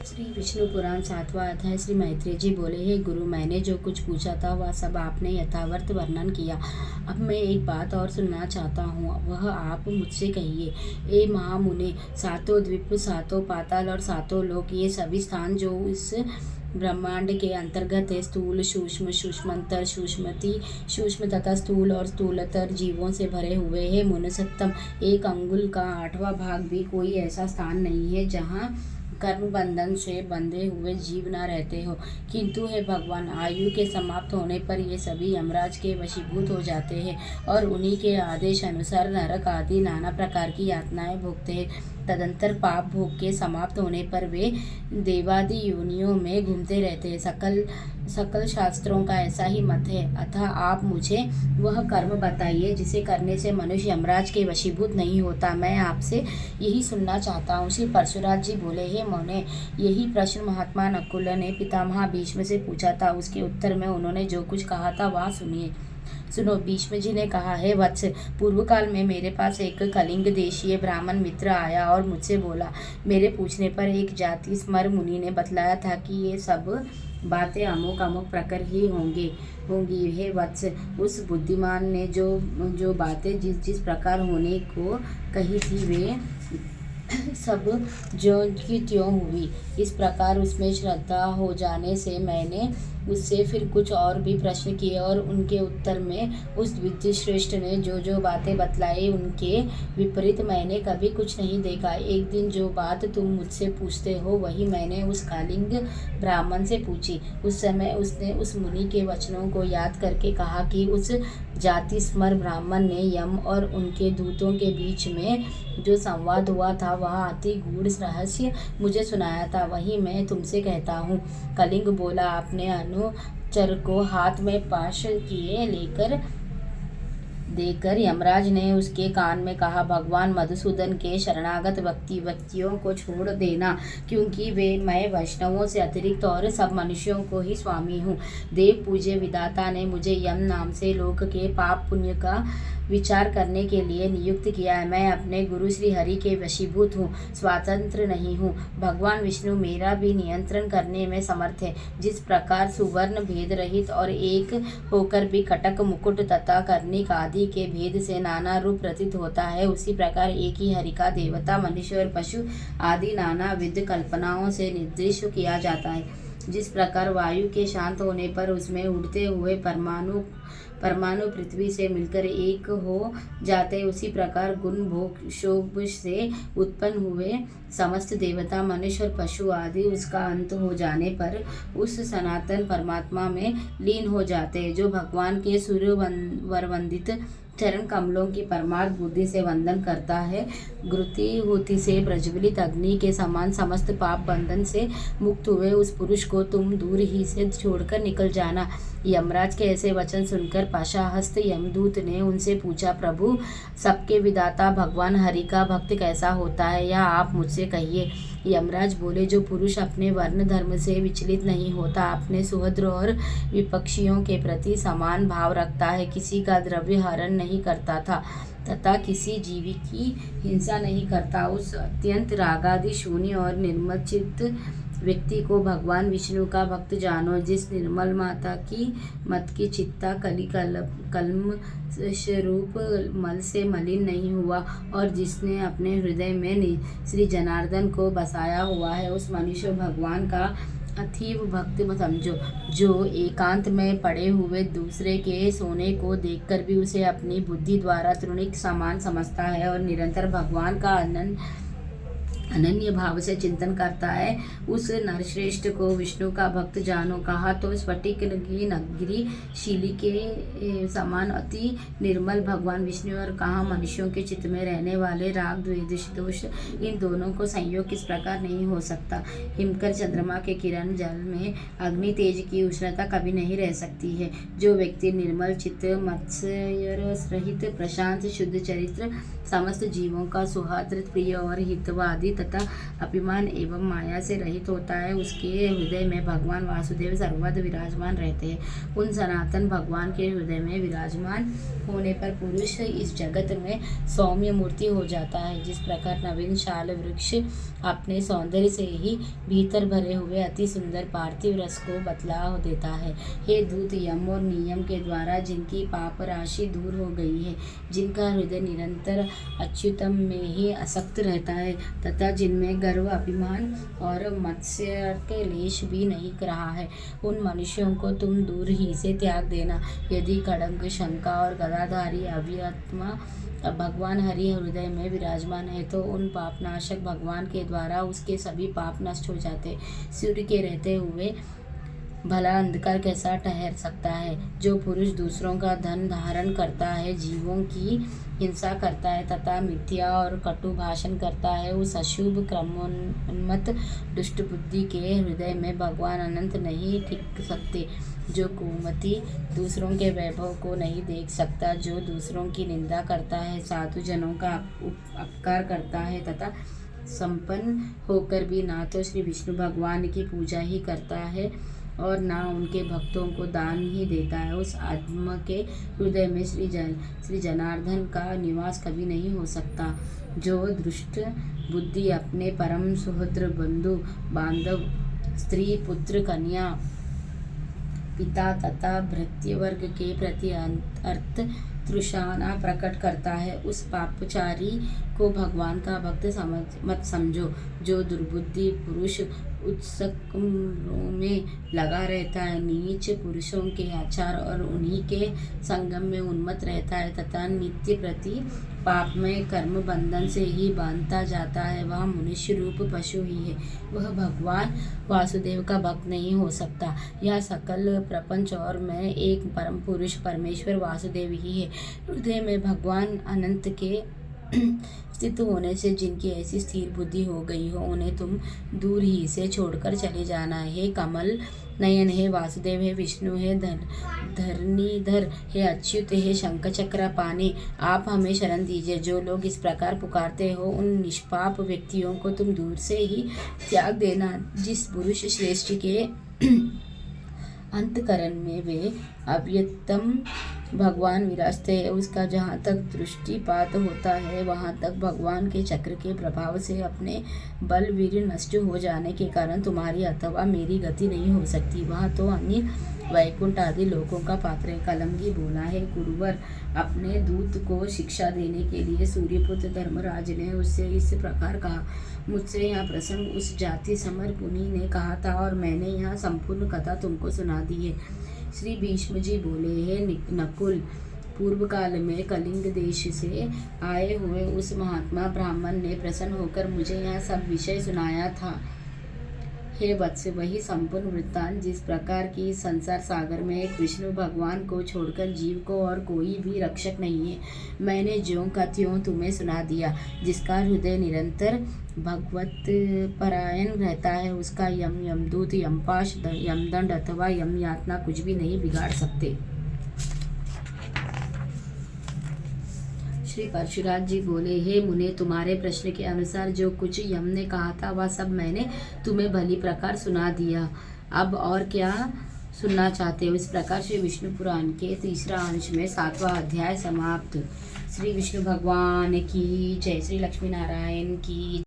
श्री विष्णु पुराण 7वां अध्याय। श्री मैत्रेय जी बोले, हे गुरु, मैंने जो कुछ पूछा था वह सब आपने यथावत वर्णन किया। अब मैं एक बात और सुनना चाहता हूँ, वह आप मुझसे कहिए। ए महामुने, सातों द्वीप, सातों पाताल और सातों लोक, ये सभी स्थान जो इस ब्रह्मांड के अंतर्गत है, स्थूल, सूक्ष्म, सूक्ष्मतर, सूक्ष्मति, सूक्ष्म तथा स्थूल और स्थूलतर जीवों से भरे हुए हैं। मुनसत्तम, एक अंगुल का 8वां भाग भी कोई ऐसा स्थान नहीं है जहाँ कर्म बंधन से बंधे हुए जीव न रहते हो। किंतु हे भगवान, आयु के समाप्त होने पर ये सभी यमराज के वशीभूत हो जाते हैं और उन्हीं के आदेश अनुसार नरक आदि नाना प्रकार की यातनाएं भोगते हैं। तदंतर पाप भोग के समाप्त होने पर वे देवादि योनियों में घूमते रहते हैं। सकल शास्त्रों का ऐसा ही मत है। अतः आप मुझे वह कर्म बताइए जिसे करने से मनुष्य यमराज के वशीभूत नहीं होता। मैं आपसे यही सुनना चाहता हूँ। श्री परशुराज जी बोले, हे मुने, यही प्रश्न महात्मा नकुल ने पितामह भीष्म से पूछा था। उसके उत्तर में उन्होंने जो कुछ कहा था वह सुनो। भीष्म जी ने कहा, है वत्स, पूर्व काल में मेरे पास एक कलिंग देशीय ब्राह्मण मित्र आया और मुझसे बोला। मेरे पूछने पर एक जाति स्मर मुनि ने बतलाया था कि ये सब बातें अमुक अमुक प्रकार ही होंगी। हे वत्स, उस बुद्धिमान ने जो बातें जिस प्रकार होने को कही थी वे सब जो की त्यों हुई। इस प्रकार उसमें श्रद्धा हो जाने से मैंने उससे फिर कुछ और भी प्रश्न किए और उनके उत्तर में उस विद्याश्रेष्ठ ने जो बातें बतलाई उनके विपरीत मैंने कभी कुछ नहीं देखा। एक दिन जो बात तुम मुझसे पूछते हो वही मैंने उस कालिंग ब्राह्मण से पूछी। उस समय उसने उस मुनि के वचनों को याद करके कहा कि उस जाति स्मर ब्राह्मण ने यम और उनके दूतों के बीच में जो संवाद हुआ था वह अति गूढ़ रहस्य मुझे सुनाया था, वही मैं तुमसे कहता हूँ। कलिंग बोला, आपने अनुचर को हाथ में पाश किए देकर यमराज ने उसके कान में कहा, भगवान मधुसूदन के शरणागत व्यक्तियों को छोड़ देना, क्योंकि मैं वैष्णवों से अतिरिक्त और सब मनुष्यों को ही स्वामी हूँ। देव पूज्य विधाता ने मुझे यम नाम से लोक के पाप पुण्य का विचार करने के लिए नियुक्त किया है। मैं अपने गुरु श्री हरि के वशीभूत हूँ, स्वतंत्र नहीं हूँ। भगवान विष्णु मेरा भी नियंत्रण करने में समर्थ है। जिस प्रकार सुवर्ण भेद रहित और एक होकर भी कटक, मुकुट तथा कर्णिक आदि के भेद से नाना रूप प्रतीत होता है, उसी प्रकार एक ही हरि का देवता, मनुष्य और पशु आदि नाना विध कल्पनाओं से निर्देश किया जाता है। जिस प्रकार वायु के शांत होने पर उसमें उड़ते हुए परमाणु पृथ्वी से मिलकर एक हो जाते, उसी प्रकार गुण भोग शोभ से उत्पन्न हुए समस्त देवता, मनुष्य और पशु आदि उसका अंत हो जाने पर उस सनातन परमात्मा में लीन हो जाते हैं। जो भगवान के सूर्यवर वंदित चरण कमलों की परमार्थ बुद्धि से वंदन करता है, घृति होती से प्रज्वलित अग्नि के समान समस्त पाप बंधन से मुक्त हुए उस पुरुष को तुम दूर ही से छोड़कर निकल जाना। यमराज के ऐसे वचन सुनकर पाशाहस्त यमदूत ने उनसे पूछा, प्रभु, सबके विधाता भगवान हरि का भक्त कैसा होता है, यह आप मुझसे कहिए। यमराज बोले, जो पुरुष अपने वर्ण धर्म से विचलित नहीं होता, अपने सुहृद और विपक्षियों के प्रति समान भाव रखता है, किसी का द्रव्य हरण नहीं करता था तथा किसी जीवी की हिंसा नहीं करता, उस अत्यंत रागादि शून्य और निर्मल चित्त व्यक्ति को भगवान विष्णु का भक्त जानो। जिस निर्मल माता की मत की चित्ता कलम स्वरूप मल से मलिन नहीं हुआ और जिसने अपने हृदय में श्री जनार्दन को बसाया हुआ है, उस मनुष्य भगवान का अतीव भक्त समझो। जो एकांत में पड़े हुए दूसरे के सोने को देखकर भी उसे अपनी बुद्धि द्वारा तृणिक समान समझता है और निरंतर भगवान का अनन्य भाव से चिंतन करता है, उस नरश्रेष्ठ को विष्णु का भक्त जानो। कहा तो स्फटिक की नगरी शिली के समान अति निर्मल भगवान विष्णु और कहा मनुष्यों के चित्त में रहने वाले राग द्वेष दोष, इन दोनों को संयोग किस प्रकार नहीं हो सकता। हिमकर चंद्रमा के किरण जल में अग्नि तेज की उष्णता कभी नहीं रह सकती है। जो व्यक्ति निर्मल चित्त, मत्सर रहित, प्रशांत, शुद्ध चरित्र, समस्त जीवों का सुहार्द, प्रिय और हितवादी तथा अभिमान एवं माया से रहित होता है, उसके हृदय में भगवान वासुदेव सर्वदा विराजमान रहते हैं। उन सनातन भगवान के हृदय में विराजमान होने पर पुरुष इस जगत में सौम्य मूर्ति हो जाता है। जिस प्रकार नवीन शाल वृक्ष अपने सौंदर्य से ही भीतर भरे हुए अति सुंदर पार्थिव रस को बतला देता है। हे दूत, यम और नियम के द्वारा जिनकी पाप राशि दूर हो गई है, जिनका हृदय निरंतर अच्युतम में ही आसक्त रहता है तथा जिनमें गर्व, अभिमान और मत्सर के लेश भी नहीं रहा है, उन मनुष्यों को तुम दूर ही से त्याग देना। यदि खड्ग, शंखा और गदाधारी अभियात्मा भगवान हरि हृदय में विराजमान है तो उन पापनाशक भगवान के द्वारा उसके सभी पाप नष्ट हो जाते। सूर्य के रहते हुए भला अंधकार कैसा ठहर सकता है? जो पुरुष दूसरों का धन धारण करता है, जीवों की हिंसा करता है तथा मिथ्या और कटु भाषण करता है, उस अशुभ क्रमोन्मत्त दुष्ट बुद्धि के हृदय में भगवान अनंत नहीं टिक सकते। जो कुमति दूसरों के वैभव को नहीं देख सकता, जो दूसरों की निंदा करता है, साधु जनों का अपकार करता है तथा संपन्न होकर भी ना तो श्री विष्णु भगवान की पूजा ही करता है और ना उनके भक्तों को दान ही देता है, उस आत्मा के हृदय में श्री जनार्दन का निवास कभी नहीं हो सकता। जो दुष्ट बुद्धि अपने परम सुहृद, बंधु बांधव, स्त्री, पुत्र, कन्या, पिता तथा भृत्यवर्ग के प्रति अर्थ तृष्णा प्रकट करता है, उस पापचारी को भगवान का भक्त मत समझो। जो दुर्बुद्धि पुरुष उत्सकों में लगा रहता है, नीच पुरुषों के आचार और उन्हीं के संगम में उन्मत्त रहता है तथा नित्य प्रति पाप में कर्म बंधन से ही बांधता जाता है, वह मनुष्य रूप पशु ही है, वह भगवान वासुदेव का भक्त नहीं हो सकता। यह सकल प्रपंच और मैं एक परम पुरुष परमेश्वर वासुदेव ही है। हृदय में भगवान अनंत के स्थित होने से जिनकी ऐसी स्थिर बुद्धि हो गई हो, उन्हें तुम दूर ही से छोड़कर चले जाना। हे कमल नयन, हे वासुदेव, हे विष्णु, हे धरणीधर, हे अच्युत, हे शंख चक्र पानी, आप हमें शरण दीजिए। जो लोग इस प्रकार पुकारते हो, उन निष्पाप व्यक्तियों को तुम दूर से ही त्याग देना। जिस पुरुष श्रेष्ठ के अंतकरण में वे अव्यक्तम भगवान विराजते हैं, उसका जहाँ तक दृष्टिपात होता है वहाँ तक भगवान के चक्र के प्रभाव से अपने बल वीर नष्ट हो जाने के कारण तुम्हारी अथवा मेरी गति नहीं हो सकती। वह तो अन्य वैकुंठ आदि लोकों का पात्र है। कलंगी बोला है, गुरुवर अपने दूत को शिक्षा देने के लिए सूर्यपुत्र धर्मराज ने उससे इस प्रकार कहा। मुझसे यह प्रसंग उस जाति समर पुनि ने कहा था और मैंने यह संपूर्ण कथा तुमको सुना दी है। श्री भीष्म जी बोले, हे नकुल, पूर्व काल में कलिंग देश से आए हुए उस महात्मा ब्राह्मण ने प्रसन्न होकर मुझे यह सब विषय सुनाया था। हे वत्स, वही संपूर्ण वृत्तांत जिस प्रकार की संसार सागर में एक विष्णु भगवान को छोड़कर जीव को और कोई भी रक्षक नहीं है, मैंने ज्यों का त्यों तुम्हें सुना दिया। जिसका हृदय निरंतर भगवत परायण रहता है, उसका यमदूत, यमपाश, यमदंड अथवा यम यातना कुछ भी नहीं बिगाड़ सकते। श्री परशुराम जी बोले, हे मुने, तुम्हारे प्रश्न के अनुसार जो कुछ यम ने कहा था वह सब मैंने तुम्हें भली प्रकार सुना दिया। अब और क्या सुनना चाहते हो? इस प्रकार श्री विष्णु पुराण के तीसरा अंश में 7वां अध्याय समाप्त। श्री विष्णु भगवान की जय। श्री लक्ष्मी नारायण की